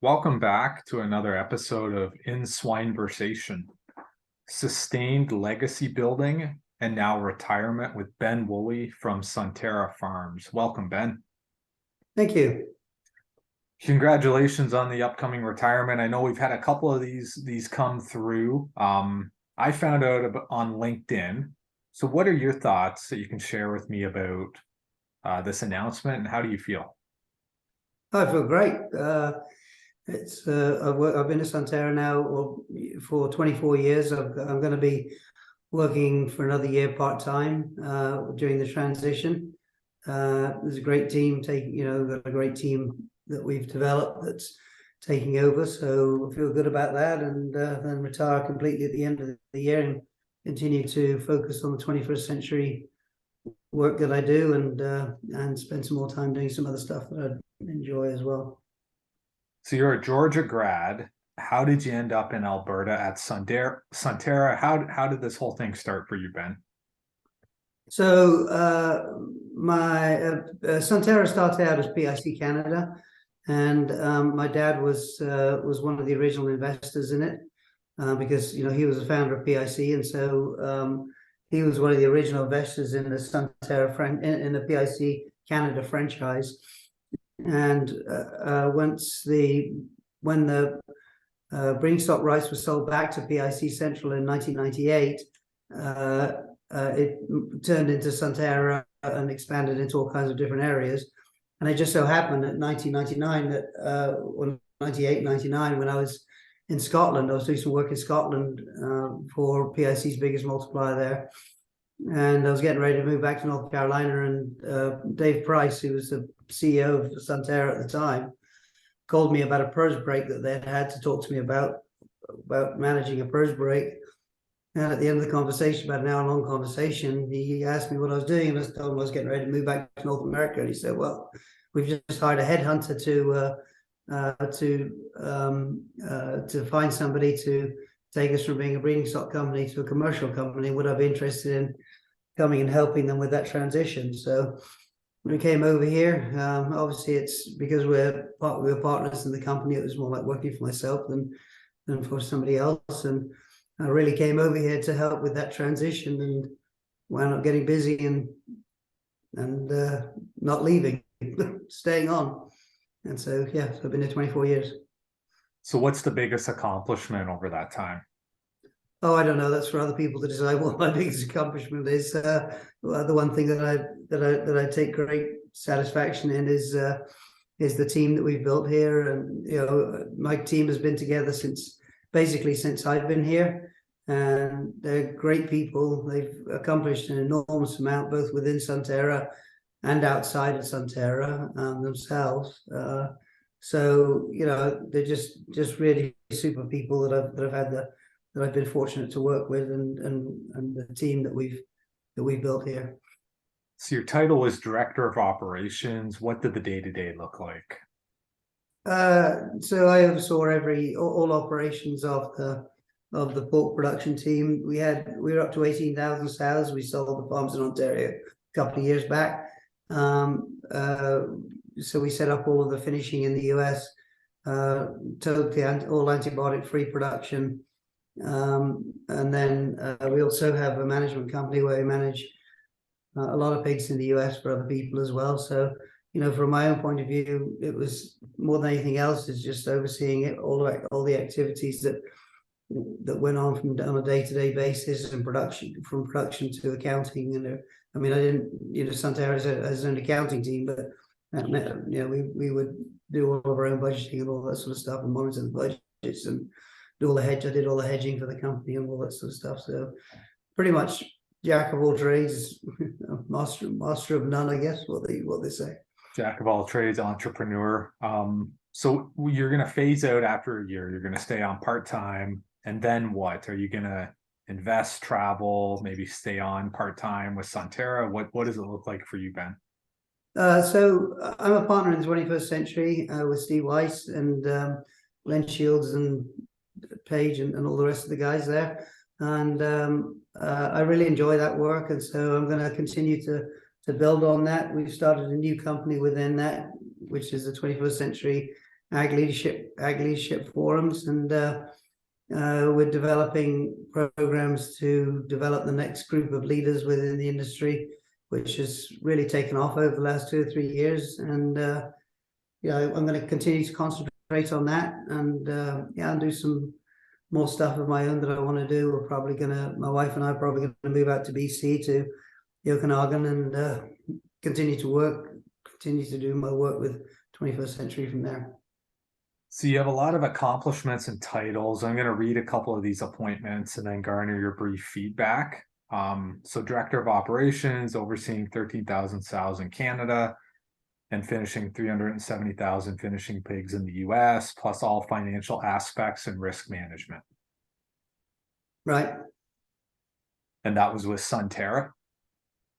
Welcome back to another episode of In Swine Versation, sustained legacy building and now retirement with Ben Wooley from Sunterra Farms. Welcome, Ben. Thank you. Congratulations on the upcoming retirement. I know we've had a couple of these come through. I found out on LinkedIn. So what are your thoughts that you can share with me about this announcement, and how do you feel? I feel great. I've been at Sunterra now for 24 years. I'm going to be working for another year part-time during the transition. There's a great team got a great team that we've developed that's taking over. So I feel good about that, and then retire completely at the end of the year and continue to focus on the 21st century work that I do, and spend some more time doing some other stuff that I enjoy as well. So you're a Georgia grad. How did you end up in Alberta at Sunterra? How did this whole thing start for you, Ben? So my Sunterra started out as PIC Canada, and my dad was one of the original investors in it because he was a founder of PIC, and so he was one of the original investors in the Sunterra in the PIC Canada franchise. And when the breeding stock rights were sold back to PIC Central in 1998, it turned into Sunterra and expanded into all kinds of different areas. And it just so happened that 1999, or 98, 99, when I was in Scotland, I was doing some work in Scotland for PIC's biggest multiplier there. And I was getting ready to move back to North Carolina, and Dave Price, who was the CEO of Sunterra at the time, called me about a PRRS break that they'd had to talk to me about managing a PRRS break. And at the end of the conversation, about an hour-long conversation, he asked me what I was doing, and I told him I was getting ready to move back to North America. And he said, "Well, we've just hired a headhunter to find somebody to take us from being a breeding stock company to a commercial company. Would I be interested in coming and helping them with that transition?" So when we came over here, obviously it's because we're partners in the company. It was more like working for myself than for somebody else, and I really came over here to help with that transition, and wound up getting busy and not leaving, staying on. And so so I've been here 24 years. So what's the biggest accomplishment over that time? Oh, I don't know. That's for other people to decide what my biggest accomplishment is. The one thing that I take great satisfaction in is the team that we've built here, and my team has been together since I've been here, and they're great people. They've accomplished an enormous amount both within Sunterra and outside of Sunterra themselves. So they're just really super people that I've been fortunate to work with, and the team that we've built here. So your title was Director of Operations. What did the day-to-day look like? So I oversaw all operations of the pork production team. We were up to 18,000 sows. We sold the farms in Ontario a couple of years back. So we set up all of the finishing in the US, totally all antibiotic-free production. And then we also have a management company where we manage a lot of pigs in the US for other people as well. So from my own point of view, it was more than anything else is just overseeing it, all the activities that went on on a day-to-day basis, and from production to accounting. And I didn't, Sunterra has its own accounting team, but that meant, we would do all of our own budgeting and all that sort of stuff, and monitor the budgets and do all the hedge. I did all the hedging for the company and all that sort of stuff. So pretty much jack of all trades, master of none, I guess, what they say. Jack of all trades, entrepreneur. So you're going to phase out after a year. You're going to stay on part-time, and then what? Are you going to invest, travel, maybe stay on part-time with Sunterra? What does it look like for you, Ben? So I'm a partner in the 21st century with Steve Weiss and Len Shields and Paige and all the rest of the guys there. And I really enjoy that work. And so I'm going to continue to build on that. We've started a new company within that, which is the 21st century ag leadership forums, and we're developing programs to develop the next group of leaders within the industry, which has really taken off over the last 2 or 3 years. And I'm going to continue to concentrate on that, and and do some more stuff of my own that I want to do. My wife and I are probably going to move out to BC, to Okanagan, and continue to do my work with 21st Century from there. So you have a lot of accomplishments and titles. I'm going to read a couple of these appointments and then garner your brief feedback. So Director of Operations, overseeing 13,000 sows in Canada and finishing 370,000 finishing pigs in the US, plus all financial aspects and risk management. Right. And that was with Sunterra?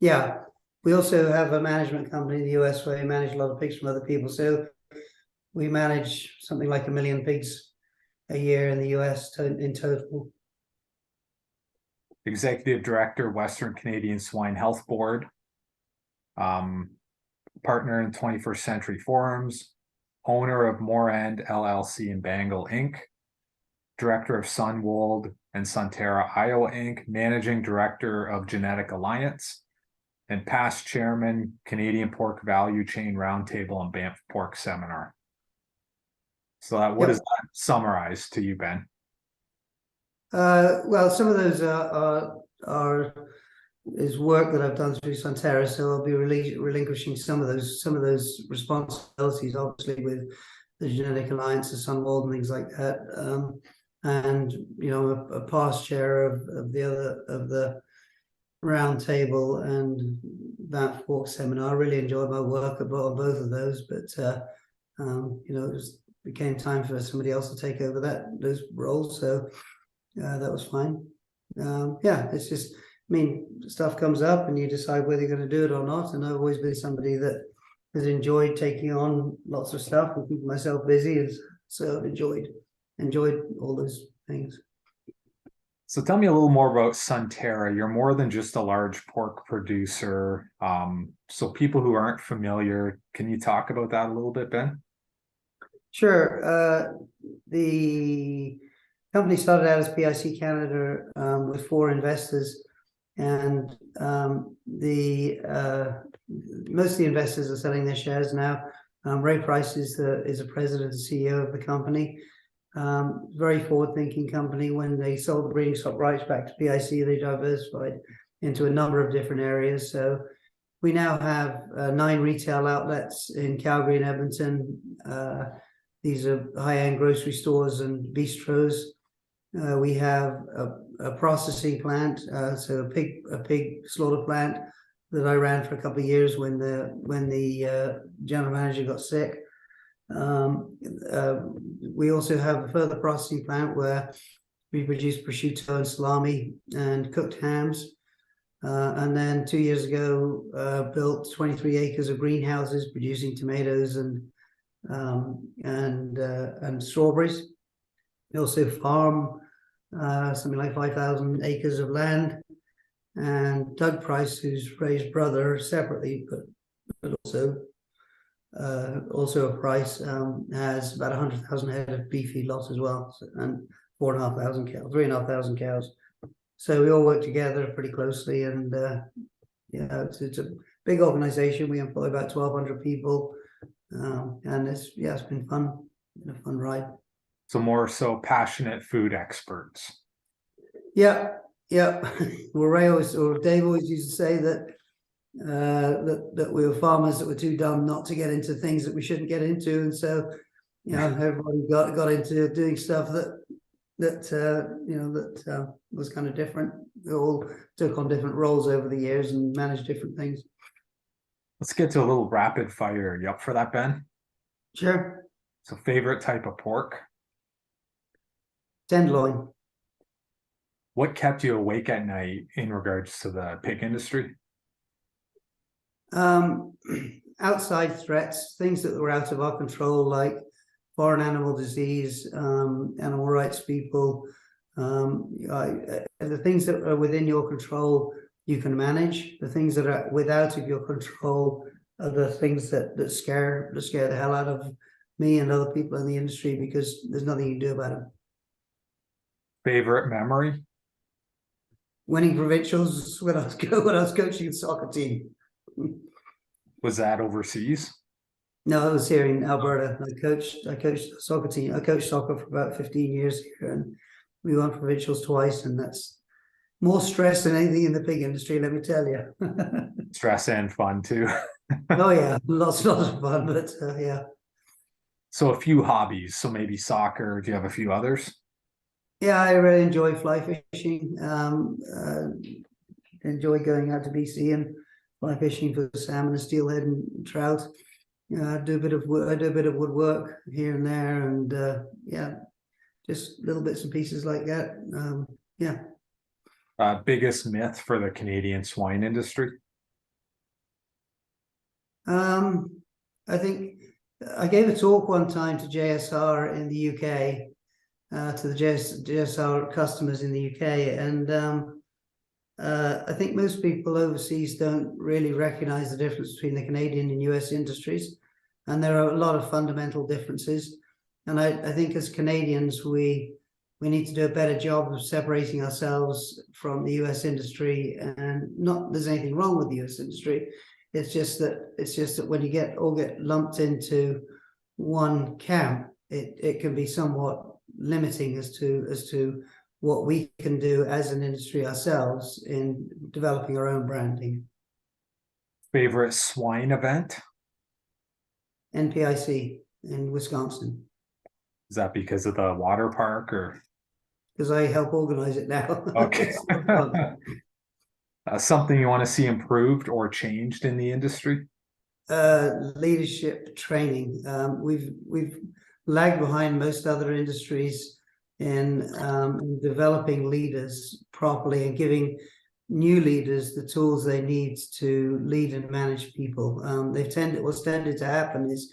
Yeah. We also have a management company in the US where we manage a lot of pigs from other people. So we manage something like 1 million pigs a year in the US in total. Executive Director, Western Canadian Swine Health Board. Partner in 21st Century Farms. Owner of Morand LLC in Bangle Inc. Director of Sunwold and Sunterra Iowa Inc. Managing Director of Genetic Alliance. And past Chairman, Canadian Pork Value Chain Roundtable and Banff Pork Seminar. So what does that summarize to you, Ben? Well, some of those is work that I've done through Sunterra, so I'll be relinquishing some of those responsibilities, obviously with the Genetic Alliance, the Sunwold, and things like that. And a past chair of the Roundtable and Banff Pork Seminar. I really enjoyed my work on both of those, but it became time for somebody else to take over those roles, so that was fine. It's just, stuff comes up and you decide whether you're going to do it or not, and I've always been somebody that has enjoyed taking on lots of stuff and keeping myself busy, so I've enjoyed all those things. So tell me a little more about Sunterra. You're more than just a large pork producer. So people who aren't familiar, can you talk about that a little bit, Ben? Sure. The company started out as PIC Canada with 4 investors, and most of the investors are selling their shares now. Ray Price is the president and CEO of the company. Very forward-thinking company. When they sold the breeding stock rights back to PIC, they diversified into a number of different areas. So we now have 9 retail outlets in Calgary and Edmonton. These are high-end grocery stores and bistros. We have a processing plant, so a pig slaughter plant that I ran for a couple of years when the general manager got sick. We also have a further processing plant where we produce prosciutto and salami and cooked hams. And then 2 years ago, built 23 acres of greenhouses producing tomatoes and strawberries. We also farm something like 5,000 acres of land. And Doug Price, who's Ray's brother separately, but also a Price, has about 100,000 head of beef feedlots as well, and 3,500 cows. So we all work together pretty closely, and it's a big organization. We employ about 1,200 people, and it's been fun. Been a fun ride. So more so passionate food experts. Yeah. Well, Dave always used to say that we were farmers that were too dumb not to get into things that we shouldn't get into, and so everybody got into doing stuff that was kind of different. We all took on different roles over the years and managed different things. Let's get to a little rapid fire. Are you up for that, Ben? Sure. So favorite type of pork? Tenderloin. What kept you awake at night in regards to the pig industry? Outside threats, things that were out of our control, like foreign animal disease, animal rights people. The things that are within your control, you can manage. The things that are without of your control are the things that scare the hell out me and other people in the industry because there's nothing you can do about it. Favorite memory? Winning provincials when I was coaching a soccer team. Was that overseas? No, I was here in Alberta. I coached a soccer team. I coached soccer for about 15 years here, and we won provincials twice, and that's more stress than anything in the pig industry, let me tell you. Stress and fun too. Oh yeah, lots of fun, but yeah. So a few hobbies. So maybe soccer. Do you have a few others? Yeah, I really enjoy fly fishing. Enjoy going out to BC and fly fishing for salmon and steelhead and trout. I do a bit of woodwork here and there, and yeah, just little bits and pieces like that. Yeah. Biggest myth for the Canadian swine industry? I think I gave a talk one time to JSR in the UK, to the JSR customers in the UK, and I think most people overseas don't really recognize the difference between the Canadian and US industries, and there are a lot of fundamental differences. And I think as Canadians, we need to do a better job of separating ourselves from the US industry. And not there's anything wrong with the US industry. It's just that when you all get lumped into one camp, it can be somewhat limiting as to what we can do as an industry ourselves in developing our own branding. Favorite swine event? NPIC in Wisconsin. Is that because of the water park or? Because I help organize it now. Okay. Something you want to see improved or changed in the industry? Leadership training. We've lagged behind most other industries in developing leaders properly and giving new leaders the tools they need to lead and manage people. What's tended to happen is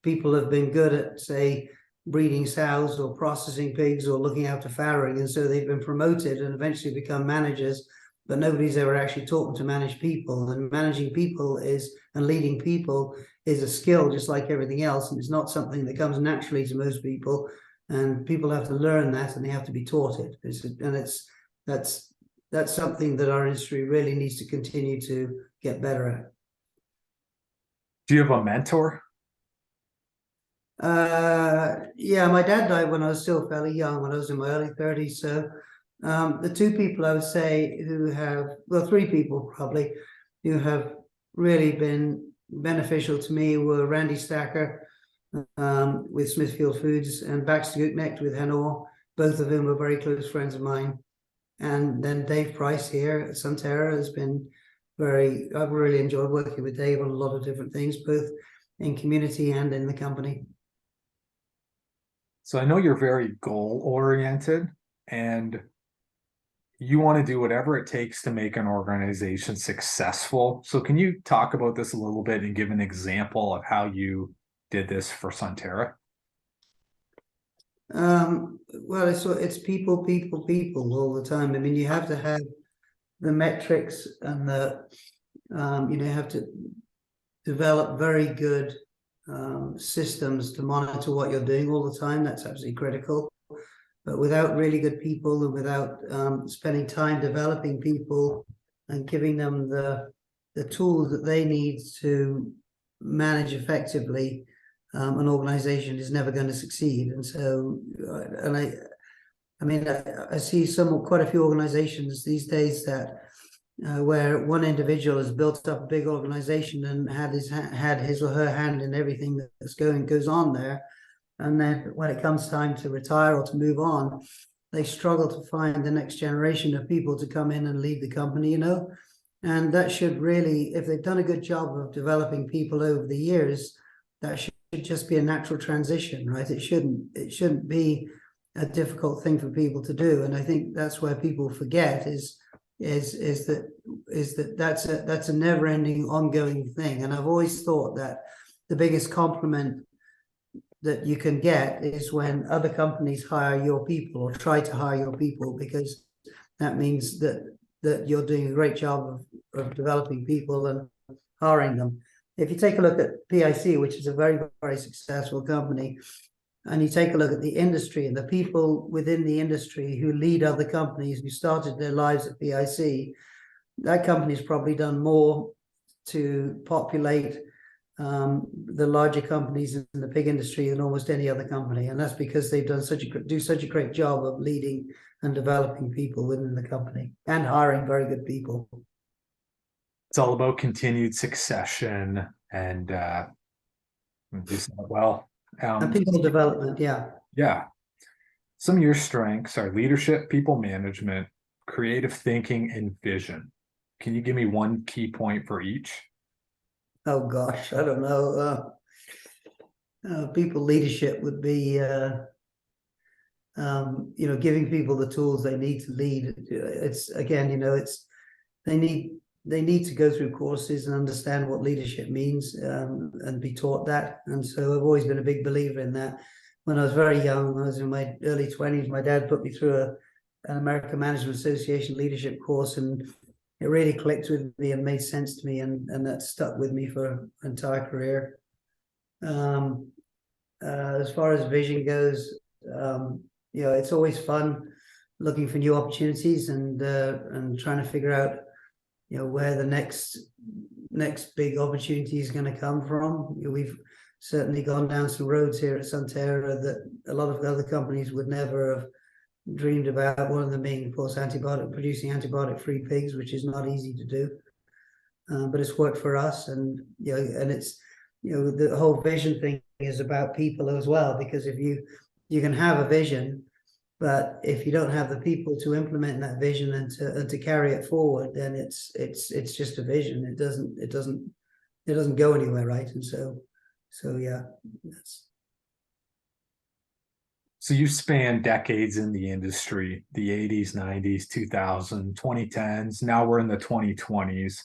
people have been good at, say, breeding sows or processing pigs or looking after farrowing, and so they've been promoted and eventually become managers, but nobody's ever actually taught them to manage people. And managing people and leading people is a skill just like everything else, and it's not something that comes naturally to most people, and people have to learn that and they have to be taught it. That's something that our industry really needs to continue to get better at. Do you have a mentor? Yeah, my dad died when I was still fairly young, when I was in my early 30s. So the two people I would say three people probably, who have really been beneficial to me were Randy Stacker with Smithfield Foods and Baxter Gutnecht with Hanor, both of whom were very close friends of mine. And then Dave Price here at Sunterra has been I've really enjoyed working with Dave on a lot of different things, both in community and in the company. So I know you're very goal oriented and you want to do whatever it takes to make an organization successful. So can you talk about this a little bit and give an example of how you did this for Sunterra? Well, it's people all the time. I mean, you have to have the metrics and you have to develop very good systems to monitor what you're doing all the time. That's absolutely critical. But without really good people and without spending time developing people and giving them the tools that they need to manage effectively, an organization is never going to succeed. And so, I see quite a few organizations these days that where one individual has built up a big organization and had his or her hand in everything goes on there, and then when it comes time to retire or to move on, they struggle to find the next generation of people to come in and lead the company, and that should really, if they've done a good job of developing people over the years, that should just be a natural transition, right? It shouldn't be a difficult thing for people to do. And I think that's where people forget is that's a never-ending, ongoing thing. And I've always thought that the biggest compliment that you can get is when other companies hire your people or try to hire your people, because that means that you're doing a great job of developing people and hiring them. if you take a look at PIC, which is a very, very successful company, and you take a look at the industry and the people within the industry who lead other companies who started their lives at PIC, that company's probably done more to populate the larger companies in the pig industry than almost any other company, and that's because they've done do such a great job of leading and developing people within the company and hiring very good people. It's all about continued succession and you said it well. And people development, yeah. Yeah. Some of your strengths are leadership, people management, creative thinking, and vision. Can you give me one key point for each? Oh gosh, I don't know. People leadership would be, giving people the tools they need to lead. It's again, they need to go through courses and understand what leadership means, and be taught that. And so I've always been a big believer in that. When I was very young, when I was in my early 20s, my dad put me through an American Management Association leadership course, and it really clicked with me and made sense to me, and that stuck with me for an entire career. As far as vision goes, it's always fun looking for new opportunities and trying to figure out, where the next big opportunity is going to come from. We've certainly gone down some roads here at Sunterra that a lot of other companies would never have dreamed about. One of them being, of course, producing antibiotic-free pigs, which is not easy to do, but it's worked for us. And and it's the whole vision thing is about people as well, because if you can have a vision, but if you don't have the people to implement that vision and to carry it forward, then it's just a vision. It doesn't go anywhere, right? And so yeah, that's. So you span decades in the industry, the 80s, 90s, 2000, 2010s. Now we're in the 2020s.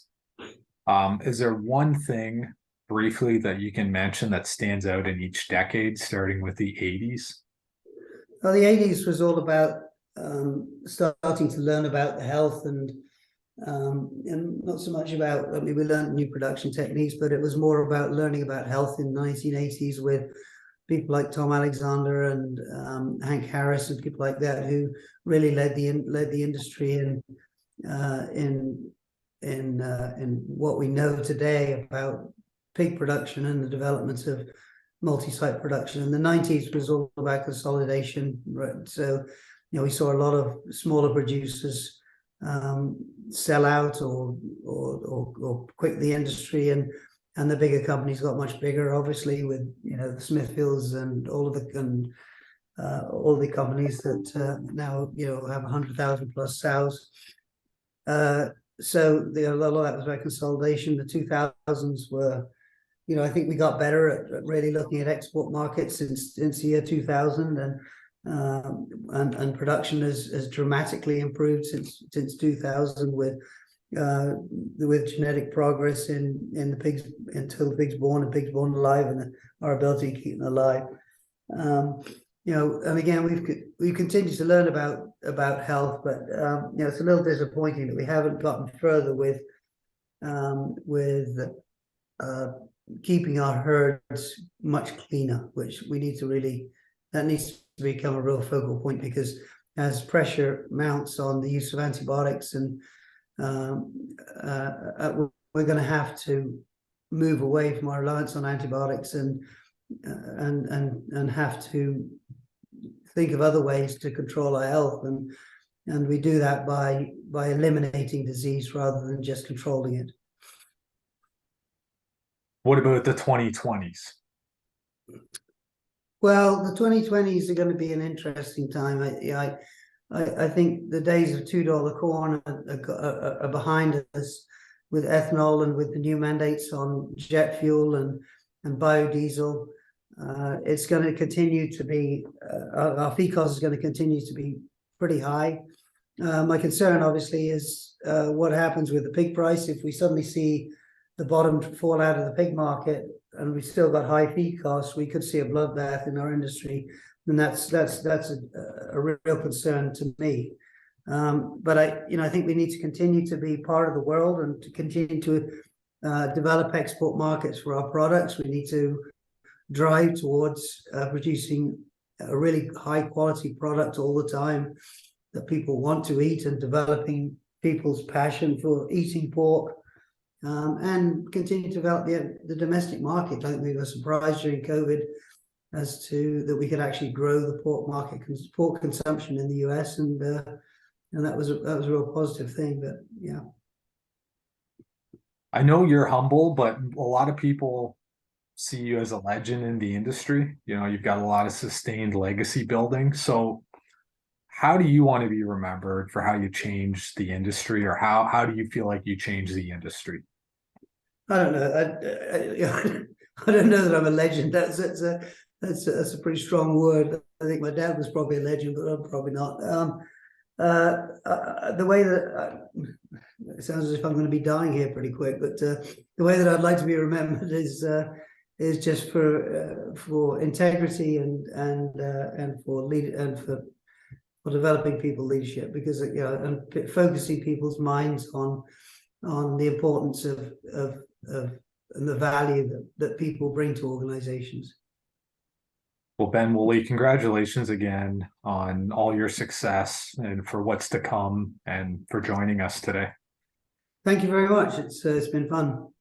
Is there one thing briefly that you can mention that stands out in each decade, starting with the 80s? Well, the 80s was all about starting to learn about the health and not so much about, I mean, we learned new production techniques, but it was more about learning about health in the 1980s with people like Tom Alexander and Hank Harris and people like that, who really led the industry in what we know today about pig production and the development of multi-site production. In the 90s was all about consolidation, right? So we saw a lot of smaller producers sell out or quit the industry, and the bigger companies got much bigger, obviously, with the Smithfields and all the companies that now have 100,000 plus sows. So a lot of that was about consolidation. The 2000s were, I think we got better at really looking at export markets since the year 2000, and production has dramatically improved since 2000 with genetic progress in the pigs, until the pigs born and pigs born alive, and our ability to keep them alive. And again, we continue to learn about health, but it's a little disappointing that we haven't gotten further with keeping our herds much cleaner, which we need to that needs to become a real focal point, because as pressure mounts on the use of antibiotics, and we're going to have to move away from our reliance on antibiotics and have to think of other ways to control our health, and we do that by eliminating disease rather than just controlling it. What about the 2020s? Well, the 2020s are going to be an interesting time. I think the days of $2 corn are behind us, with ethanol and with the new mandates on jet fuel and biodiesel. It's going to continue to be, our feed cost is going to continue to be pretty high. My concern, obviously, is what happens with the pig price. If we suddenly see the bottom fall out of the pig market and we still got high feed costs, we could see a bloodbath in our industry, and that's a real concern to me. But I think we need to continue to be part of the world and to continue to develop export markets for our products. We need to drive towards producing a really high quality product all the time that people want to eat, and developing people's passion for eating pork, and continue to develop the domestic market. I think we were surprised during COVID as to that we could actually grow the pork market, pork consumption in the US, and that was a real positive thing. But yeah, I know you're humble, but a lot of people see you as a legend in the industry. You know, you've got a lot of sustained legacy building. So how do you want to be remembered for how you changed the industry, or how do you feel like you changed the industry? I don't know. I don't know that I'm a legend. That's a pretty strong word. I think my dad was probably a legend, but I'm probably not. The way that it sounds as if I'm going to be dying here pretty quick, but the way that I'd like to be remembered is just for integrity and for lead and for developing people leadership, because and focusing people's minds on the importance of and the value that people bring to organizations. Well, Ben Wooley, congratulations again on all your success and for what's to come, and for joining us today. Thank you very much. It's been fun.